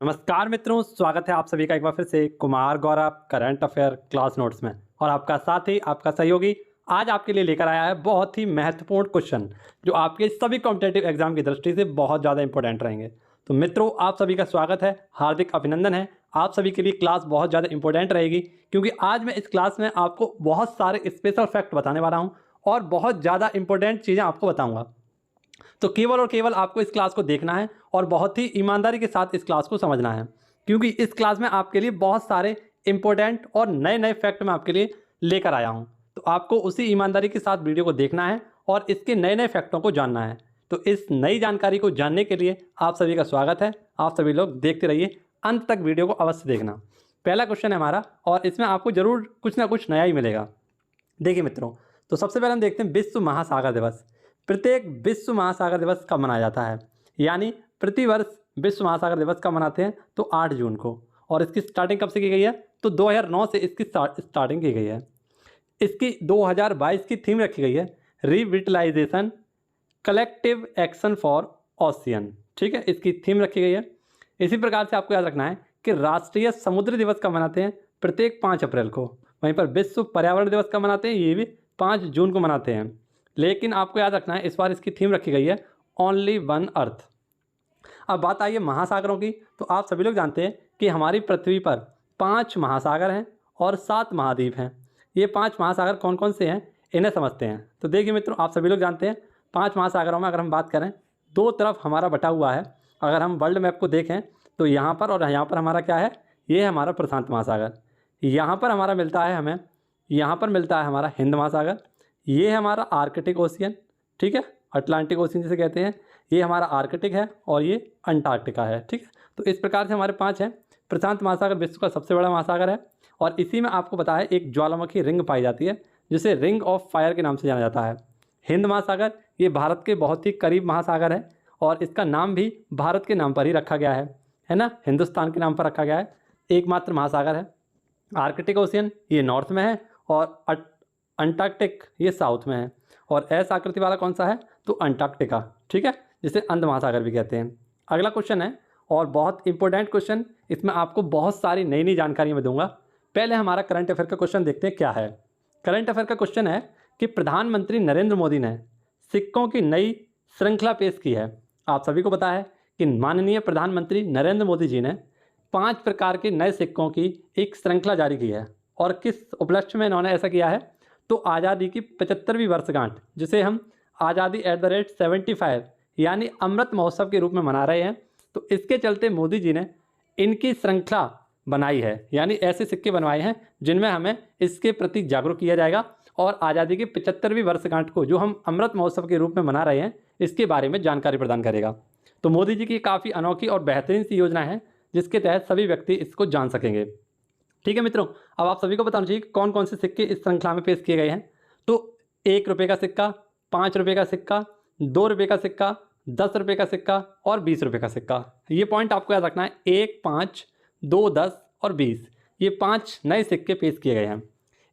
नमस्कार मित्रों, स्वागत है आप सभी का एक बार फिर से Kumar Gaurav current affair class notes में। और आपका साथी, आपका सहयोगी आज आपके लिए लेकर आया है बहुत ही महत्वपूर्ण क्वेश्चन जो आपके सभी कॉम्पिटेटिव एग्जाम की दृष्टि से बहुत ज़्यादा इंपॉर्टेंट रहेंगे। तो मित्रों, आप सभी का स्वागत है, हार्दिक अभिनंदन है। आप सभी के लिए क्लास बहुत ज़्यादा इंपॉर्टेंट रहेगी क्योंकि आज मैं इस क्लास में आपको बहुत सारे स्पेशल फैक्ट बताने वाला हूँ और बहुत ज़्यादा इंपॉर्टेंट चीज़ें आपको बताऊँगा। तो केवल और केवल आपको इस क्लास को देखना है और बहुत ही ईमानदारी के साथ इस क्लास को समझना है, क्योंकि इस क्लास में आपके लिए बहुत सारे इंपॉर्टेंट और नए नए फैक्ट मैं आपके लिए लेकर आया हूं। तो आपको उसी ईमानदारी के साथ वीडियो को देखना है और इसके नए नए फैक्टों को जानना है। तो इस नई जानकारी को जानने के लिए आप सभी का स्वागत है। आप सभी लोग देखते रहिए, अंत तक वीडियो को अवश्य देखना। पहला क्वेश्चन है हमारा और इसमें आपको जरूर कुछ ना कुछ नया ही मिलेगा। देखिए मित्रों, तो सबसे पहले हम देखते हैं विश्व महासागर दिवस। प्रत्येक विश्व महासागर दिवस कब मनाया जाता है? यानी प्रतिवर्ष विश्व महासागर दिवस कब मनाते हैं? तो 8 जून को। और इसकी स्टार्टिंग कब से की गई है? तो 2009 से इसकी स्टार्टिंग की गई है। इसकी 2022 की थीम रखी गई है रिविटलाइजेशन कलेक्टिव एक्शन फॉर ओशियन। ठीक है, इसकी थीम रखी गई है। इसी प्रकार से आपको याद रखना है कि राष्ट्रीय समुद्र दिवस कब मनाते हैं? प्रत्येक 5 अप्रैल को। वहीं पर विश्व पर्यावरण दिवस कब मनाते हैं? ये भी 5 जून को मनाते हैं। लेकिन आपको याद रखना है, इस बार इसकी थीम रखी गई है ओनली वन अर्थ। अब बात आई है महासागरों की। तो आप सभी लोग जानते हैं कि हमारी पृथ्वी पर 5 महासागर हैं और 7 महाद्वीप हैं। ये 5 महासागर कौन कौन से हैं, इन्हें समझते हैं। तो देखिए मित्रों, आप सभी लोग जानते हैं 5 महासागरों में अगर हम बात करें, दो तरफ हमारा बटा हुआ है। अगर हम वर्ल्ड मैप को देखें तो यहाँ पर और यहाँ पर हमारा क्या है, ये है हमारा प्रशांत महासागर। यहाँ पर हमारा मिलता है हमें, यहाँ पर मिलता है हमारा हिंद महासागर। ये है हमारा आर्कटिक ओशियन, ठीक है, अटलांटिक ओशियन जिसे कहते हैं। ये हमारा आर्कटिक है और ये अंटार्कटिका है। ठीक है, तो इस प्रकार से हमारे 5 हैं। प्रशांत महासागर विश्व का सबसे बड़ा महासागर है और इसी में आपको पता है एक ज्वालामुखी रिंग पाई जाती है जिसे रिंग ऑफ फायर के नाम से जाना जाता है। हिंद महासागर ये भारत के बहुत ही करीब महासागर है और इसका नाम भी भारत के नाम पर ही रखा गया है ना, हिंदुस्तान के नाम पर रखा गया है। एकमात्र महासागर है। आर्कटिक ओशियन ये नॉर्थ में है और अंटार्कटिक ये साउथ में है। और एस आकृति वाला कौन सा है? तो अंटार्कटिका। ठीक है, जिसे अंध महासागर भी कहते हैं। अगला क्वेश्चन है और बहुत इंपॉर्टेंट क्वेश्चन, इसमें आपको बहुत सारी नई नई जानकारी मैं दूंगा। पहले हमारा करंट अफेयर का क्वेश्चन देखते हैं क्या है। करंट अफेयर का क्वेश्चन है कि प्रधानमंत्री नरेंद्र मोदी ने सिक्कों की नई श्रृंखला पेश की है। आप सभी को पता है कि माननीय प्रधानमंत्री नरेंद्र मोदी जी ने 5 प्रकार के नए सिक्कों की एक श्रृंखला जारी की है। और किस उपलक्ष्य में इन्होंने ऐसा किया है? तो आज़ादी की 75वीं वर्षगांठ, जिसे हम आज़ादी @75 यानी अमृत महोत्सव के रूप में मना रहे हैं। तो इसके चलते मोदी जी ने इनकी श्रृंखला बनाई है, यानी ऐसे सिक्के बनवाए हैं जिनमें हमें इसके प्रति जागरूक किया जाएगा और आज़ादी की 75वीं वर्षगांठ को जो हम अमृत महोत्सव के रूप में मना रहे हैं, इसके बारे में जानकारी प्रदान करेगा। तो मोदी जी की काफ़ी अनोखी और बेहतरीन सी योजना है जिसके तहत सभी व्यक्ति इसको जान सकेंगे। ठीक है मित्रों, अब आप सभी को बताना चाहिए कौन कौन से सिक्के इस श्रृंखला में पेश किए गए हैं। तो 1 रुपये का सिक्का, 5 रुपये का सिक्का, 2 रुपये का सिक्का, 10 रुपये का सिक्का और 20 रुपये का सिक्का। ये पॉइंट आपको याद रखना है, 1, 5, 2, 10 और 20, ये 5 नए सिक्के पेश किए गए हैं।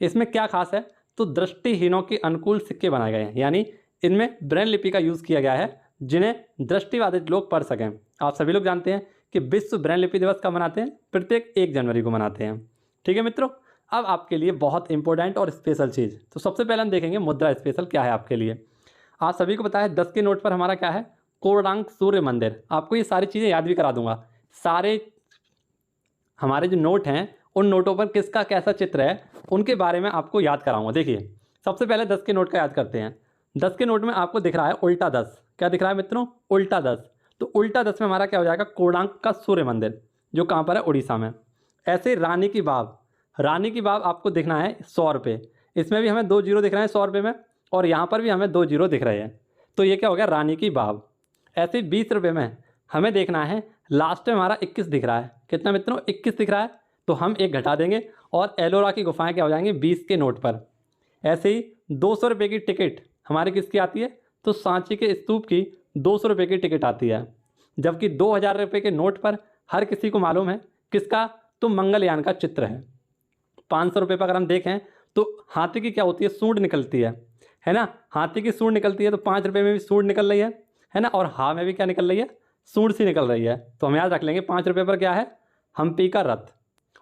इसमें क्या खास है? तो दृष्टिहीनों के अनुकूल सिक्के बनाए गए हैं, यानी इनमें ब्रेन लिपि का यूज़ किया गया है जिन्हें दृष्टिबाधित लोग पढ़ सकें। आप सभी लोग जानते हैं कि विश्व ब्रेन लिपि दिवस कब मनाते हैं? प्रत्येक 1 जनवरी को मनाते हैं। ठीक है मित्रों, अब आपके लिए बहुत इंपॉर्टेंट और स्पेशल चीज़, तो सबसे पहले हम देखेंगे मुद्रा स्पेशल क्या है आपके लिए। आप सभी को पता है 10 के नोट पर हमारा क्या है? कोणार्क सूर्य मंदिर। आपको ये सारी चीज़ें याद भी करा दूंगा। सारे हमारे जो नोट हैं उन नोटों पर किसका कैसा चित्र है उनके बारे में आपको याद कराऊंगा। देखिए, सबसे पहले 10 के नोट का याद करते हैं। 10 के नोट में आपको दिख रहा है उल्टा 10। क्या दिख रहा है मित्रों? उल्टा 10। तो उल्टा 10 में हमारा क्या हो जाएगा? कोणार्क का सूर्य मंदिर, जो कहाँ पर है? उड़ीसा में। ऐसे रानी की बाव, रानी की बाव आपको दिखना है 100 रुपये। इसमें भी हमें 2 जीरो दिख रहे हैं 100 रुपये में और यहाँ पर भी हमें 2 जीरो दिख रहे हैं। तो ये क्या हो गया? रानी की बाव। ऐसे 20 रुपये में हमें देखना है, लास्ट में हमारा 21 दिख रहा है। कितना मित्रों? 21 दिख रहा है। तो हम 1 घटा देंगे और एलोरा की गुफाएं क्या हो जाएंगी? 20 के नोट पर। ऐसे ही 200 रुपये की टिकट हमारी किसकी आती है? तो सांची के स्तूप की 200 रुपये की टिकट आती है। जबकि 2000 रुपये के नोट पर हर किसी को मालूम है किसका? तो मंगलयान का चित्र है। 500 रुपये पर अगर हम देखें तो हाथी की क्या होती है? सूंड निकलती है ना, हाथी की सूंड निकलती है। तो 5 रुपये में भी सूंड निकल रही है ना, और हाँ में भी क्या निकल रही है? सूंड सी निकल रही है, तो हम याद रख लेंगे 5 रुपये पर क्या है, हम्पी का रथ।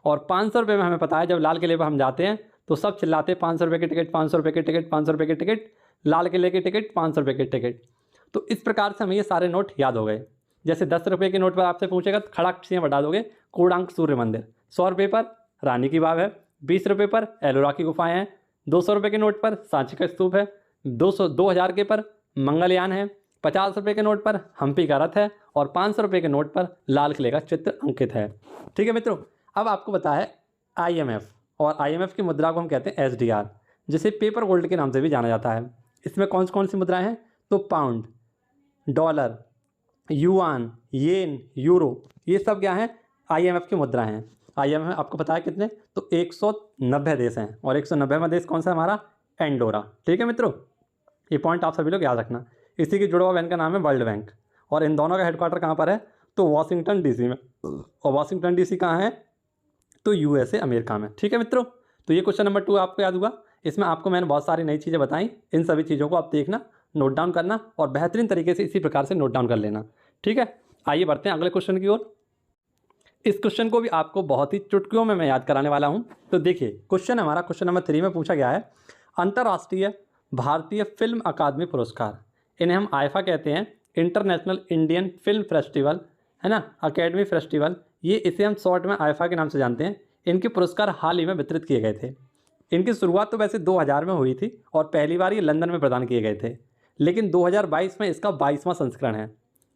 और 500 रुपये में हमें पता है जब लाल किले पर हम जाते हैं तो सब चिल्लाते हैं 500 रुपये की टिकट, 500 रुपये की टिकट, 500 रुपये की टिकट, लाल किले की टिकट, 500 रुपये की टिकट। तो इस प्रकार से हमें ये सारे नोट याद हो गए। जैसे 10 रुपये के नोट पर आपसे पूछेगा तो खड़ाक से बता दोगे कोणार्क सूर्य मंदिर। 100 रुपये पर रानी की बाव है, 20 रुपये पर एलोरा की गुफाएं हैं, 200 रुपये के नोट पर सांची का स्तूप है, 2000 के पर मंगलयान है, 50 रुपये के नोट पर हम्पी का रथ है और 500 रुपये के नोट पर लाल किले का चित्र अंकित है। ठीक है मित्रों, अब आपको पता है IMF, और IMF की मुद्रा को हम कहते हैं SDR, जिसे पेपर गोल्ड के नाम से भी जाना जाता है। इसमें कौन कौन सी मुद्राएं हैं, तो पाउंड, डॉलर, युआन, येन, यूरो, ये सब क्या है, IMF की मुद्राएं हैं। IMF में आपको पता है कितने, तो 190 देश हैं और 190वां देश कौन सा है हमारा, एंडोरा। ठीक है मित्रों, ये पॉइंट आप सभी लोग याद रखना। इसी की जुड़ा हुआ बैंक का नाम है वर्ल्ड बैंक, और इन दोनों का हेडक्वार्टर कहाँ पर है, तो वाशिंगटन DC में। और वाशिंगटन DC कहाँ है, तो USA अमेरिका में। ठीक है मित्रों, तो ये क्वेश्चन नंबर 2 आपको याद हुआ। इसमें आपको मैंने बहुत सारी नई चीज़ें बताई, इन सभी चीज़ों को आप देखना, नोट डाउन करना और बेहतरीन तरीके से इसी प्रकार से नोट डाउन कर लेना। ठीक है, आइए बढ़ते हैं अगले क्वेश्चन की ओर। इस क्वेश्चन को भी आपको बहुत ही चुटकियों में मैं याद कराने वाला हूँ। तो देखिए, क्वेश्चन हमारा क्वेश्चन नंबर 3 में पूछा गया है, अंतर्राष्ट्रीय भारतीय फिल्म अकादमी पुरस्कार, इन्हें हम आईफा कहते हैं, इंटरनेशनल इंडियन फिल्म फेस्टिवल, है ना, अकेडमी फेस्टिवल, ये इसे हम शॉर्ट में आईफा के नाम से जानते हैं। इनके पुरस्कार हाल ही में वितरित किए गए थे। इनकी शुरुआत तो वैसे 2000 में हुई थी और पहली बार ये लंदन में प्रदान किए गए थे, लेकिन 2022 में इसका 22वां संस्करण है।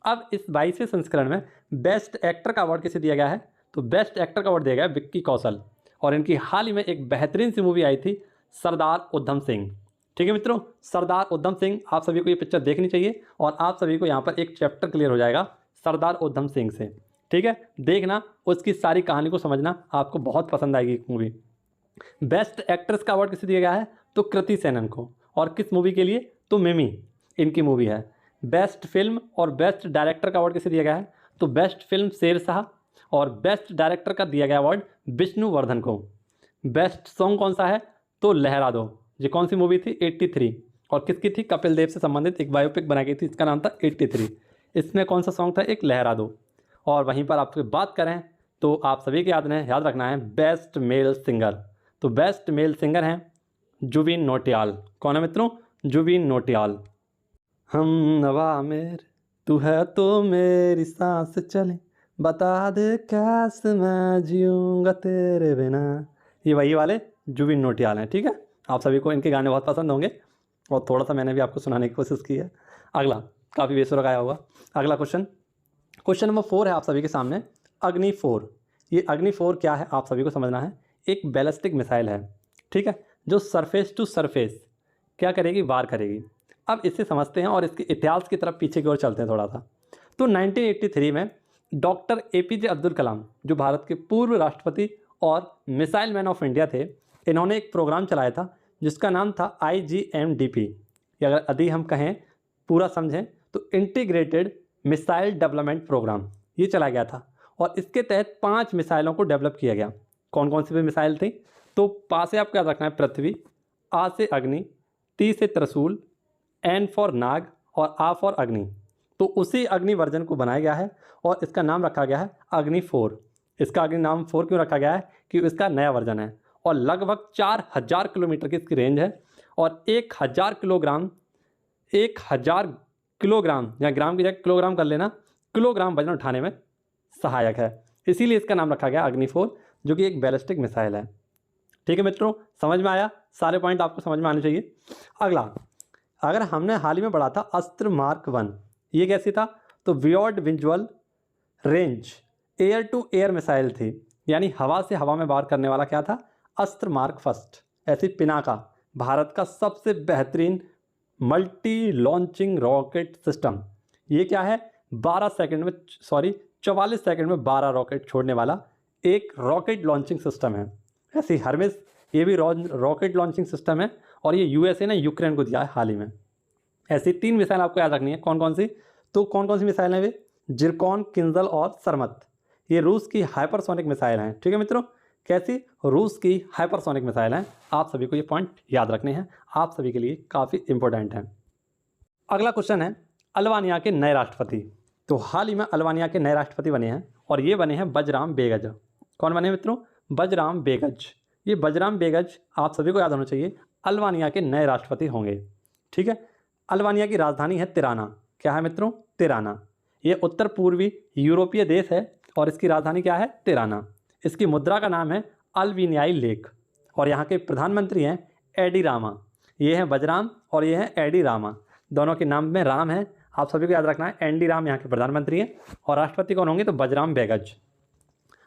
अब इस 22वें संस्करण में बेस्ट एक्टर का अवार्ड किसे दिया गया है, तो बेस्ट एक्टर का अवार्ड दिया गया है विक्की कौशल, और इनकी हाल ही में एक बेहतरीन सी मूवी आई थी, सरदार उधम सिंह। ठीक है मित्रों, सरदार उधम सिंह, आप सभी को ये पिक्चर देखनी चाहिए और आप सभी को यहाँ पर एक चैप्टर क्लियर हो जाएगा सरदार उधम सिंह से। ठीक है, देखना, उसकी सारी कहानी को समझना, आपको बहुत पसंद आएगी मूवी। बेस्ट एक्ट्रेस का अवार्ड किसे दिया गया है, तो कृति सेनन को, और किस मूवी के लिए, तो मिमी इनकी मूवी है। बेस्ट फिल्म और बेस्ट डायरेक्टर का अवार्ड किसे दिया गया है, तो बेस्ट फिल्म शेरशाह, और बेस्ट डायरेक्टर का दिया गया अवार्ड विष्णुवर्धन को। बेस्ट सॉन्ग कौन सा है, तो लहरा दो, ये कौन सी मूवी थी, 83, और किसकी थी, कपिल देव से संबंधित एक बायोपिक बनाई गई थी, इसका नाम था 83। इसमें कौन सा सॉन्ग था, एक लहरा दो। और वहीं पर आपसे बात करें तो आप सभी के याद रखना है बेस्ट मेल सिंगर, तो बेस्ट मेल सिंगर हैं जुबिन नौटियाल। कौन है मित्रों, जुबिन नौटियाल। हम नवा मेरे तू है तो मेरी सांस चले, बता दे कैसे मैं जीऊँगा तेरे बिना, ये वही वाले जुबिन नौटियाल हैं। ठीक है, आप सभी को इनके गाने बहुत पसंद होंगे और थोड़ा सा मैंने भी आपको सुनाने की कोशिश की है। अगला काफ़ी बेसुरा गाया होगा। अगला क्वेश्चन नंबर 4 है आप सभी के सामने, अग्नि 4। ये अग्नि 4 क्या है आप सभी को समझना है, एक बैलिस्टिक मिसाइल है। ठीक है, जो सरफेस टू सरफेस क्या करेगी, वार करेगी। अब इससे समझते हैं और इसके इतिहास की तरफ पीछे की ओर चलते हैं थोड़ा सा। तो 1983 में डॉक्टर APJ अब्दुल कलाम, जो भारत के पूर्व राष्ट्रपति और मिसाइल मैन ऑफ इंडिया थे, इन्होंने एक प्रोग्राम चलाया था जिसका नाम था IGMDP, या अगर यदि हम कहें पूरा समझें तो इंटीग्रेटेड मिसाइल डेवलपमेंट प्रोग्राम, ये चलाया गया था। और इसके तहत 5 मिसाइलों को डेवलप किया गया। कौन कौन सी भी मिसाइल थी, तो पा से आपको याद रखना है पृथ्वी, आ से अग्नि, टी से त्रिशूल, एन फॉर नाग और आ फॉर अग्नि। तो उसी अग्नि वर्जन को बनाया गया है और इसका नाम रखा गया है अग्नि 4। इसका अग्नि नाम 4 क्यों रखा गया है, कि इसका नया वर्जन है और लगभग 4000 किलोमीटर की इसकी रेंज है और 1000 किलोग्राम या ग्राम की जगह किलोग्राम कर लेना, किलोग्राम वजन उठाने में सहायक है। इसीलिए इसका नाम रखा गया अग्नि 4, जो कि एक बैलिस्टिक मिसाइल है। ठीक है मित्रों, समझ में आया, सारे पॉइंट आपको समझ में आने चाहिए। अगला, अगर हमने हाल ही में पढ़ा था अस्त्र मार्क 1, ये कैसी था, तो beyond visual range air to air missile थी, यानी हवा से हवा में वार करने वाला क्या था, अस्त्र मार्क 1। ऐसी पिनाका भारत का सबसे बेहतरीन मल्टी लॉन्चिंग रॉकेट सिस्टम। ये क्या है, 44 सेकंड में 12 रॉकेट छोड़ने वाला एक रॉकेट लॉन्चिंग सिस्टम है। ऐसी हर्मेस, ये भी रॉकेट लॉन्चिंग सिस्टम है और ये USA ने यूक्रेन को दिया है हाल ही में। ऐसी 3 मिसाइल आपको याद रखनी है। कौन कौन सी, तो कौन कौन सी मिसाइल हैं वे, जिरकॉन, किंजल और सरमत। ये रूस की हाइपरसोनिक मिसाइल हैं। ठीक है मित्रों, कैसी, रूस की हाइपरसोनिक मिसाइल हैं। आप सभी को ये पॉइंट याद रखने हैं, आप सभी के लिए काफ़ी इंपॉर्टेंट हैं। अगला क्वेश्चन है, अल्बानिया के नए राष्ट्रपति। तो हाल ही में अल्बानिया के नए राष्ट्रपति बने हैं और ये बने हैं बजराम बेगज। कौन बने मित्रों? बजराम बेगज। ये बजराम बेगज आप सभी को याद होना चाहिए, अल्बानिया के नए राष्ट्रपति होंगे। ठीक है। अल्बानिया की राजधानी है तिराना। क्या है मित्रों? तिराना। ये उत्तर पूर्वी यूरोपीय देश है और इसकी राजधानी क्या है? तिराना। इसकी मुद्रा का नाम है अल्बानियाई लेक और यहाँ के प्रधानमंत्री हैं एडी रामा। ये हैं बजराम और ये हैं एडी रामा, दोनों के नाम में राम है। आप सभी को याद रखना है, एडी राम यहाँ के प्रधानमंत्री हैं और राष्ट्रपति कौन होंगे? तो बजराम बेगज।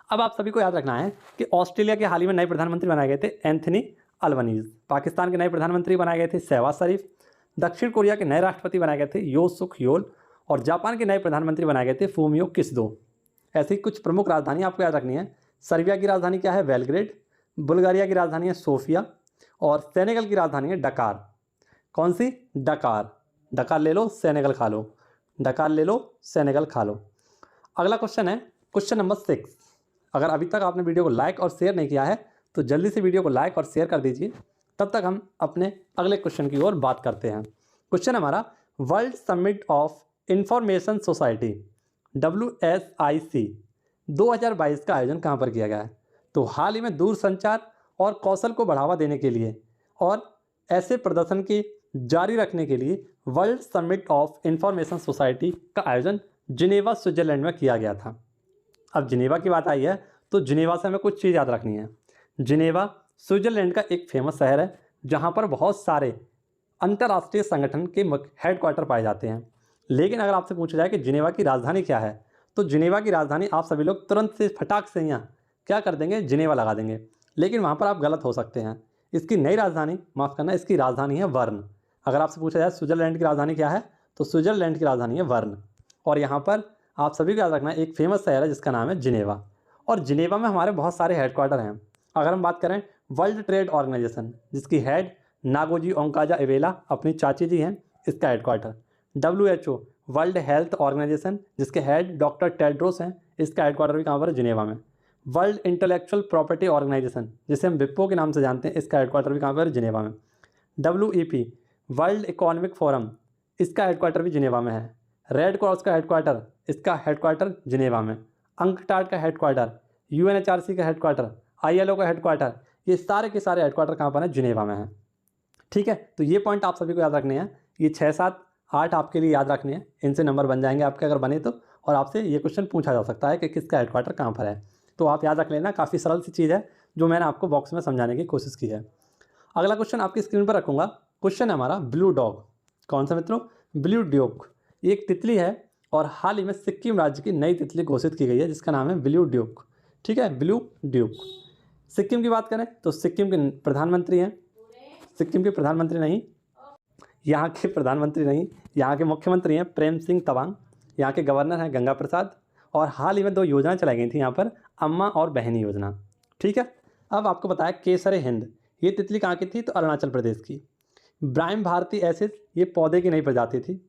अब आप सभी को याद रखना है कि ऑस्ट्रेलिया के हाल ही में नए प्रधानमंत्री बनाए गए थे एंथनी अल्बनीज़। पाकिस्तान के नए प्रधानमंत्री बनाए गए थे शहबाज शरीफ। दक्षिण कोरिया के नए राष्ट्रपति बनाए गए थे यो सुक योल और जापान के नए प्रधानमंत्री बनाए गए थे फूमियो किस्दो। ऐसी कुछ प्रमुख राजधानी आपको याद रखनी है। सर्बिया की राजधानी क्या है? बेलग्रेड। बुल्गारिया की राजधानी है सोफिया और सेनेगल की राजधानी है डकार। कौन सी? डकार। डकार ले लो, सेनेगल खा लो। डकार ले लो, सेनेगल खा लो। अगला क्वेश्चन है क्वेश्चन नंबर 6। अगर अभी तक आपने वीडियो को लाइक और शेयर नहीं किया है तो जल्दी से वीडियो को लाइक और शेयर कर दीजिए, तब तक हम अपने अगले क्वेश्चन की ओर बात करते हैं। क्वेश्चन हमारा, world summit of information society WSIC 2022 का आयोजन कहाँ पर किया गया है? तो हाल ही में दूरसंचार और कौशल को बढ़ावा देने के लिए और ऐसे प्रदर्शन की जारी रखने के लिए world summit of information society का आयोजन जिनेवा स्विट्जरलैंड में किया गया था। अब जिनेवा की बात आई है तो जिनेवा से हमें कुछ चीज़ याद रखनी है। जिनेवा स्विट्जरलैंड का एक फेमस शहर है जहाँ पर बहुत सारे अंतर्राष्ट्रीय संगठन के हेडक्वार्टर पाए जाते हैं। लेकिन अगर आपसे पूछा जाए कि जिनेवा की राजधानी क्या है, तो जिनेवा की राजधानी आप सभी लोग तुरंत से फटाक से यहाँ क्या कर देंगे? जिनेवा लगा देंगे। लेकिन वहाँ पर आप गलत हो सकते हैं। इसकी नई राजधानी, माफ़ करना, इसकी राजधानी है वर्न। अगर आपसे पूछा जाए स्विट्जरलैंड की राजधानी क्या है, तो स्विट्जरलैंड की राजधानी है वर्न। और यहाँ पर आप सभी को याद रखना है एक फेमस शहर है जिसका नाम है जिनेवा। और जिनेवा में हमारे बहुत सारे हेडक्वार्टर हैं। अगर हम बात करें वर्ल्ड ट्रेड ऑर्गेनाइजेशन, जिसकी हेड नागोजी ओंकाजा इवेला अपनी चाची जी हैं, इसका headquarter. WHO World Health Organization, जिसके हेड डॉक्टर टेड्रोस हैं, इसका हेडक्वार्टर भी कहाँ पर है? जिनेवा में। वर्ल्ड इंटेलेक्चुअल प्रॉपर्टी ऑर्गेनाइजेशन, जिसे हम विप्पो के नाम से जानते हैं, इसका हेडक्वार्टर भी कहाँ पर है? जिनेवा में। WEP वर्ल्ड इकोनॉमिक फोरम, इसका हेडक्वार्टर भी जिनेवा में है। रेड क्रॉस का हेडक्वार्टर, इसका हेडक्वार्टर जिनेवा में। अंकटाड का हेडक्वार्टर, UNHRC का हेडक्वार्टर, ILO का हेडक्वार्टर, ये सारे के सारे हेडक्वार्टर कहाँ पर हैं? जिनेवा में है। ठीक है, तो ये पॉइंट आप सभी को याद रखने हैं। ये 6, 7, 8 आपके लिए याद रखने हैं, इनसे नंबर बन जाएंगे आपके अगर बने तो। और आपसे ये क्वेश्चन पूछा जा सकता है कि किसका हेडक्वार्टर कहाँ पर है, तो आप याद रख लेना। काफ़ी सरल सी चीज़ है जो मैंने आपको बॉक्स में समझाने की कोशिश की है। अगला क्वेश्चन आपकी स्क्रीन पर रखूँगा। क्वेश्चन है हमारा ब्लू डॉग। कौन सा मित्रों? Blue Duke. ये एक तितली है और हाल ही में सिक्किम राज्य की नई तितली घोषित की गई है जिसका नाम है ब्लू ड्यूक। ठीक है, ब्लू ड्यूक। सिक्किम की बात करें तो सिक्किम के प्रधानमंत्री हैं, सिक्किम के प्रधानमंत्री नहीं, यहाँ के प्रधानमंत्री नहीं, यहाँ के मुख्यमंत्री हैं प्रेम सिंह तवांग। यहाँ के गवर्नर हैं गंगा प्रसाद। और हाल ही में 2 योजनाएं चलाई गई थी यहाँ पर, अम्मा और बहनी योजना। ठीक है, अब आपको बताया केसर हिंद, ये तितली कहाँ की थी? तो अरुणाचल प्रदेश की। ब्राह्म भारती एसिस, ये पौधे की नई प्रजाति थी।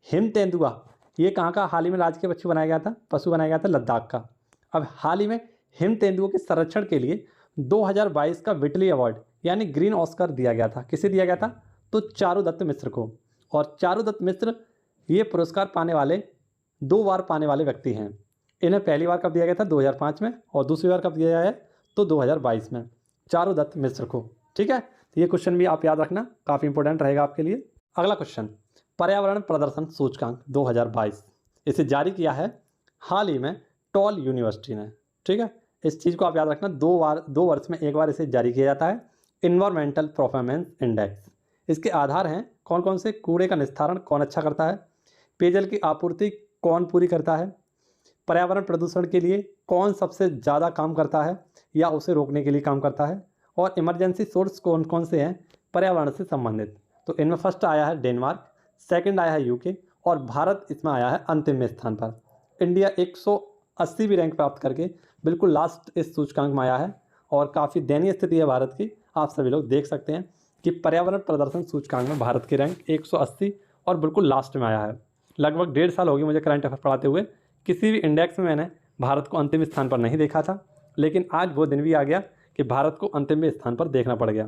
हिम तेंदुआ, ये कहाँ का हाल ही में राजकीय पक्षी बनाया गया था? पशु बनाया गया था लद्दाख का। अब हाल ही में हिम तेंदुओं के संरक्षण के लिए 2022 का विटली अवार्ड यानी ग्रीन ऑस्कर दिया गया था। किसे दिया गया था? तो चारुदत्त मिश्र को। और चारुदत्त मिश्र ये पुरस्कार पाने वाले 2 बार पाने वाले व्यक्ति हैं। इन्हें पहली बार कब दिया गया था? 2005 में, और दूसरी बार कब दिया गया है? तो 2022 में, चारुदत्त मिश्र को। ठीक है, तो ये क्वेश्चन भी आप याद रखना, काफ़ी इंपॉर्टेंट रहेगा आपके लिए। अगला क्वेश्चन, पर्यावरण प्रदर्शन सूचकांक 2022, इसे जारी किया है हाल ही में टॉल यूनिवर्सिटी ने। ठीक है, इस चीज़ को आप याद रखना, 2 वर्ष में एक बार इसे जारी किया जाता है। इन्वायरमेंटल परफॉर्मेंस इंडेक्स, इसके आधार हैं कौन कौन से? कूड़े का निस्तारण कौन अच्छा करता है, पेयजल की आपूर्ति कौन पूरी करता है, पर्यावरण प्रदूषण के लिए कौन सबसे ज़्यादा काम करता है या उसे रोकने के लिए काम करता है, और इमरजेंसी सोर्स कौन कौन से हैं पर्यावरण से संबंधित। तो इनमें फर्स्ट आया है डेनमार्क, सेकंड आया है UK और भारत इसमें आया है अंतिम स्थान पर। इंडिया 180वीं रैंक प्राप्त करके बिल्कुल लास्ट इस सूचकांक में आया है और काफ़ी दयनीय स्थिति है भारत की। आप सभी लोग देख सकते हैं कि पर्यावरण प्रदर्शन सूचकांक में भारत की रैंक 180 और बिल्कुल लास्ट में आया है। लगभग 1.5 साल हो गए मुझे करंट अफेयर पढ़ाते हुए, किसी भी इंडेक्स में मैंने भारत को अंतिम स्थान पर नहीं देखा था, लेकिन आज वो दिन भी आ गया कि भारत को अंतिम स्थान पर देखना पड़ गया।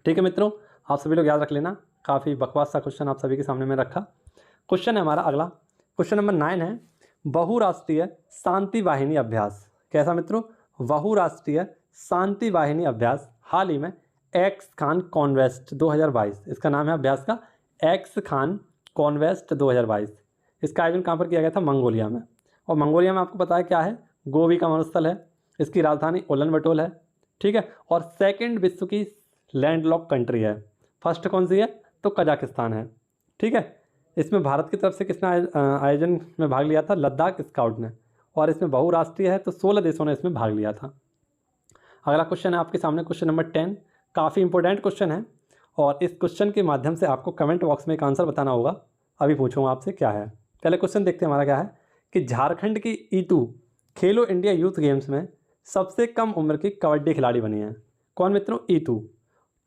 ठीक है मित्रों, आप सभी लोग याद रख लेना, काफ़ी बकवास सा क्वेश्चन आप सभी के सामने में रखा। क्वेश्चन है हमारा अगला, क्वेश्चन नंबर 9 है बहुराष्ट्रीय शांति वाहिनी अभ्यास। कैसा मित्रों? बहुराष्ट्रीय शांति वाहिनी अभ्यास हाल ही में एक्स खान कॉन्वेस्ट 2022, इसका नाम है अभ्यास का एक्स खान कॉन्वेस्ट 2022। इसका आयोजन कहाँ पर किया गया था? मंगोलिया में। और मंगोलिया में आपको पता है क्या है? गोवी का मरुस्थल है, इसकी राजधानी उलन बटोल है, ठीक है। और सेकंड विश्व की लैंडलॉक कंट्री है। फर्स्ट कौन सी है? तो कजाकिस्तान है, ठीक है। इसमें भारत की तरफ से किसने आयोजन में भाग लिया था? लद्दाख स्काउट ने। और इसमें बहुराष्ट्रीय है तो 16 देशों ने इसमें भाग लिया था। अगला क्वेश्चन है आपके सामने, क्वेश्चन नंबर 10। काफ़ी इंपॉर्टेंट क्वेश्चन है और इस क्वेश्चन के माध्यम से आपको कमेंट बॉक्स में एक आंसर बताना होगा। अभी पूछूंगा आपसे क्या है। पहले क्वेश्चन देखते हैं हमारा क्या है कि झारखंड की ईतू खेलो इंडिया यूथ गेम्स में सबसे कम उम्र की कबड्डी खिलाड़ी बनी है। कौन मित्रों? ईतू।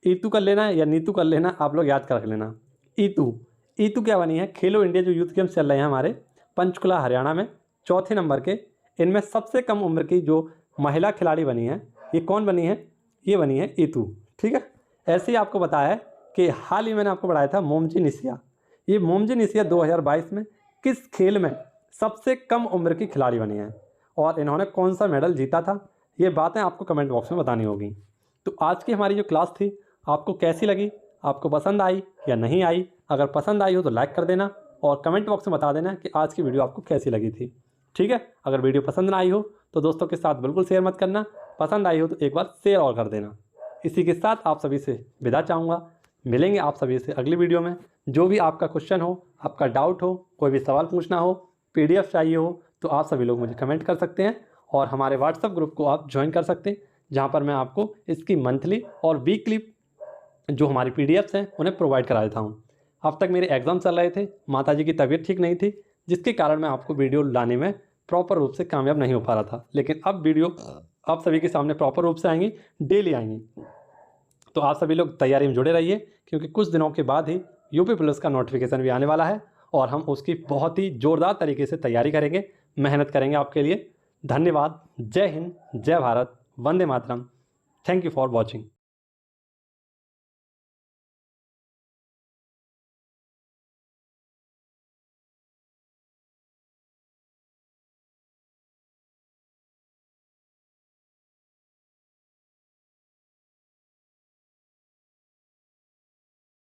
ईतू कर लेना है या नीतू कर लेना, आप लोग याद कर रख लेना। ईतू ईतू क्या बनी है? खेलो इंडिया जो यूथ गेम्स चल रहे हैं हमारे पंचकुला हरियाणा में, चौथे नंबर के, इनमें सबसे कम उम्र की जो महिला खिलाड़ी बनी है, ये कौन बनी है? ये बनी है ईतू, ठीक है। ऐसे ही आपको बताया है कि हाल ही मैंने आपको बताया था मोमजी निशिया। ये मोमजी निशिया 2022 में किस खेल में सबसे कम उम्र की खिलाड़ी बनी है और इन्होंने कौन सा मेडल जीता था? ये बातें आपको कमेंट बॉक्स में बतानी होगी। तो आज की हमारी जो क्लास थी आपको कैसी लगी? आपको पसंद आई या नहीं आई? अगर पसंद आई हो तो लाइक कर देना और कमेंट बॉक्स में बता देना कि आज की वीडियो आपको कैसी लगी थी, ठीक है। अगर वीडियो पसंद ना आई हो तो दोस्तों के साथ बिल्कुल शेयर मत करना, पसंद आई हो तो एक बार शेयर और कर देना। इसी के साथ आप सभी से विदा चाहूँगा। मिलेंगे आप सभी से अगली वीडियो में। जो भी आपका क्वेश्चन हो, आपका डाउट हो, कोई भी सवाल पूछना हो, PDF चाहिए हो, तो आप सभी लोग मुझे कमेंट कर सकते हैं और हमारे व्हाट्सएप ग्रुप को आप ज्वाइन कर सकते हैं, जहाँ पर मैं आपको इसकी मंथली और वीकली जो हमारी PDFs हैं उन्हें प्रोवाइड करा देता हूँ। अब तक मेरे एग्ज़ाम चल रहे थे, माताजी की तबीयत ठीक नहीं थी, जिसके कारण मैं आपको वीडियो लाने में प्रॉपर रूप से कामयाब नहीं हो पा रहा था। लेकिन अब वीडियो आप सभी के सामने प्रॉपर रूप से आएंगी, डेली आएंगी। तो आप सभी लोग तैयारी में जुड़े रहिए, क्योंकि कुछ दिनों के बाद ही यूपी पुलिस का नोटिफिकेशन भी आने वाला है और हम उसकी बहुत ही ज़ोरदार तरीके से तैयारी करेंगे, मेहनत करेंगे आपके लिए। धन्यवाद। जय हिंद, जय Bharat, Vande Mataram. Thank you for watching.